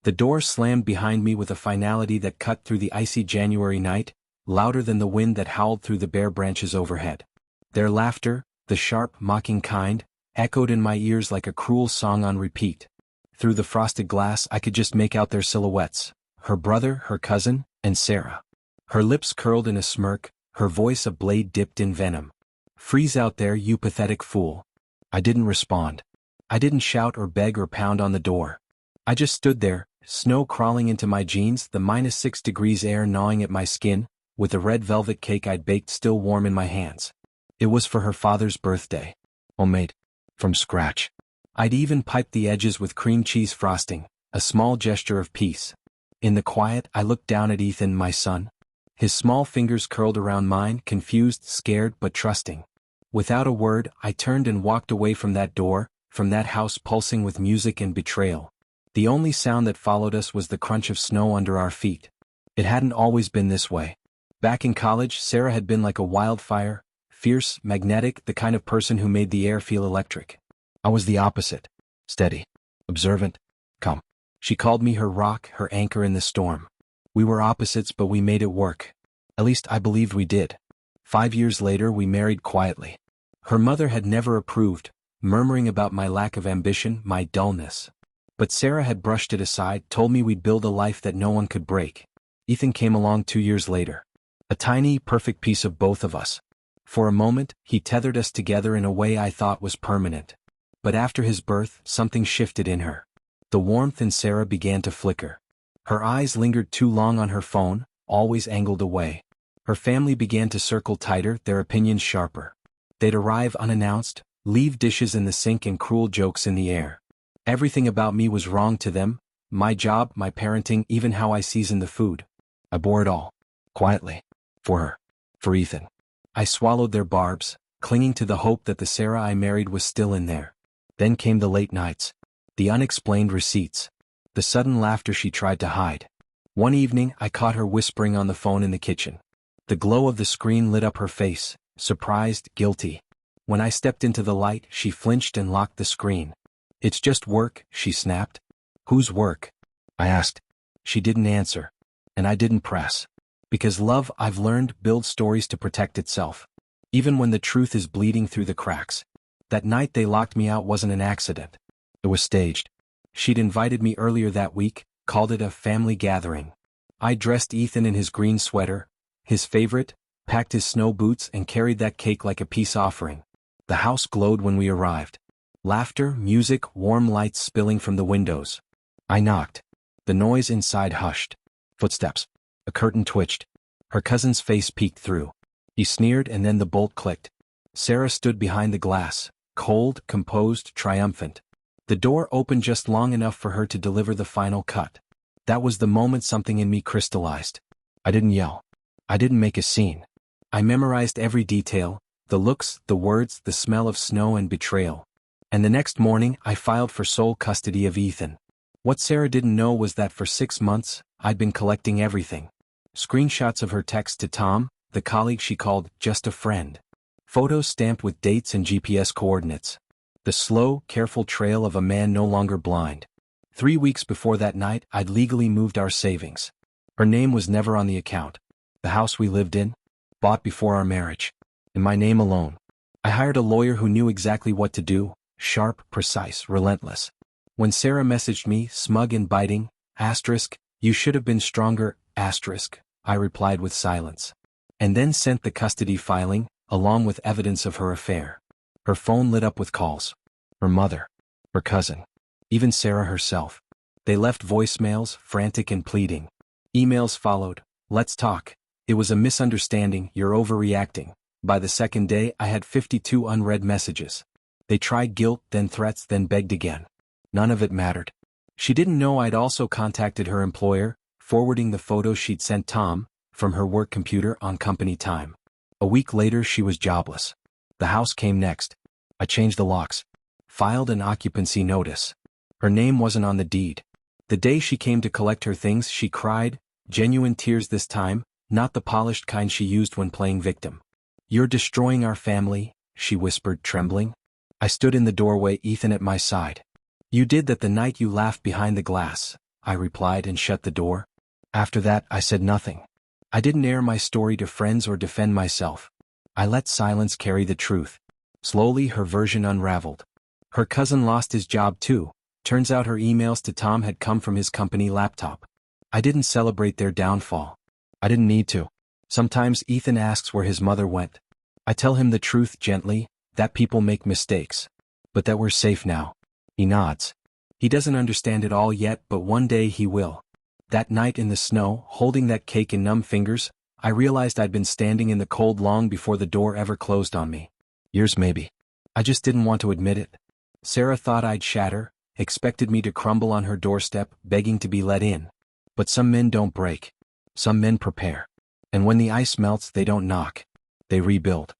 The door slammed behind me with a finality that cut through the icy January night, louder than the wind that howled through the bare branches overhead. Their laughter, the sharp, mocking kind, echoed in my ears like a cruel song on repeat. Through the frosted glass I could just make out their silhouettes, her brother, her cousin, and Sarah. Her lips curled in a smirk, her voice a blade dipped in venom. "Freeze out there, you pathetic fool." I didn't respond. I didn't shout or beg or pound on the door. I just stood there, snow crawling into my jeans, the -6 degrees air gnawing at my skin, with the red velvet cake I'd baked still warm in my hands. It was for her father's birthday. Homemade. From scratch. I'd even piped the edges with cream cheese frosting, a small gesture of peace. In the quiet, I looked down at Ethan, my son. His small fingers curled around mine, confused, scared, but trusting. Without a word, I turned and walked away from that door, from that house pulsing with music and betrayal. The only sound that followed us was the crunch of snow under our feet. It hadn't always been this way. Back in college, Sarah had been like a wildfire, fierce, magnetic, the kind of person who made the air feel electric. I was the opposite. Steady. Observant. Calm. She called me her rock, her anchor in the storm. We were opposites, but we made it work. At least I believed we did. 5 years later we married quietly. Her mother had never approved, murmuring about my lack of ambition, my dullness. But Sarah had brushed it aside, told me we'd build a life that no one could break. Ethan came along 2 years later. A tiny, perfect piece of both of us. For a moment, he tethered us together in a way I thought was permanent. But after his birth, something shifted in her. The warmth in Sarah began to flicker. Her eyes lingered too long on her phone, always angled away. Her family began to circle tighter, their opinions sharper. They'd arrive unannounced, leave dishes in the sink and cruel jokes in the air. Everything about me was wrong to them, my job, my parenting, even how I seasoned the food. I bore it all. Quietly. For her. For Ethan. I swallowed their barbs, clinging to the hope that the Sarah I married was still in there. Then came the late nights. The unexplained receipts. The sudden laughter she tried to hide. One evening I caught her whispering on the phone in the kitchen. The glow of the screen lit up her face, surprised, guilty. When I stepped into the light, she flinched and locked the screen. "It's just work," she snapped. "Whose work?" I asked. She didn't answer. And I didn't press. Because love, I've learned, builds stories to protect itself. Even when the truth is bleeding through the cracks. That night they locked me out wasn't an accident. It was staged. She'd invited me earlier that week, called it a family gathering. I dressed Ethan in his green sweater, his favorite, packed his snow boots and carried that cake like a peace offering. The house glowed when we arrived. Laughter, music, warm lights spilling from the windows. I knocked. The noise inside hushed. Footsteps. A curtain twitched. Her cousin's face peeked through. He sneered and then the bolt clicked. Sarah stood behind the glass, cold, composed, triumphant. The door opened just long enough for her to deliver the final cut. That was the moment something in me crystallized. I didn't yell. I didn't make a scene. I memorized every detail, the looks, the words, the smell of snow and betrayal. And the next morning I filed for sole custody of Ethan. What Sarah didn't know was that for 6 months, I'd been collecting everything. Screenshots of her text to Tom, the colleague she called just a friend. Photos stamped with dates and GPS coordinates. The slow, careful trail of a man no longer blind. 3 weeks before that night, I'd legally moved our savings. Her name was never on the account. The house we lived in, bought before our marriage. In my name alone. I hired a lawyer who knew exactly what to do, sharp, precise, relentless. When Sarah messaged me, smug and biting, "You should have been stronger, I replied with silence. And then sent the custody filing, along with evidence of her affair. Her phone lit up with calls. Her mother. Her cousin. Even Sarah herself. They left voicemails, frantic and pleading. Emails followed. "Let's talk. It was a misunderstanding, you're overreacting." By the second day I had 52 unread messages. They tried guilt, then threats, then begged again. None of it mattered. She didn't know I'd also contacted her employer, forwarding the photos she'd sent Tom, from her work computer on company time. A week later she was jobless. The house came next. I changed the locks. Filed an occupancy notice. Her name wasn't on the deed. The day she came to collect her things she cried, genuine tears this time, not the polished kind she used when playing victim. "You're destroying our family," she whispered, trembling. I stood in the doorway, Ethan at my side. "You did that the night you laughed behind the glass," I replied and shut the door. After that, I said nothing. I didn't air my story to friends or defend myself. I let silence carry the truth. Slowly, her version unraveled. Her cousin lost his job too. Turns out her emails to Tom had come from his company laptop. I didn't celebrate their downfall. I didn't need to. Sometimes Ethan asks where his mother went. I tell him the truth gently, that people make mistakes. But that we're safe now. He nods. He doesn't understand it all yet, but one day he will. That night in the snow, holding that cake in numb fingers, I realized I'd been standing in the cold long before the door ever closed on me. Years maybe. I just didn't want to admit it. Sarah thought I'd shatter, expected me to crumble on her doorstep, begging to be let in. But some men don't break. Some men prepare. And when the ice melts, they don't knock. They rebuild.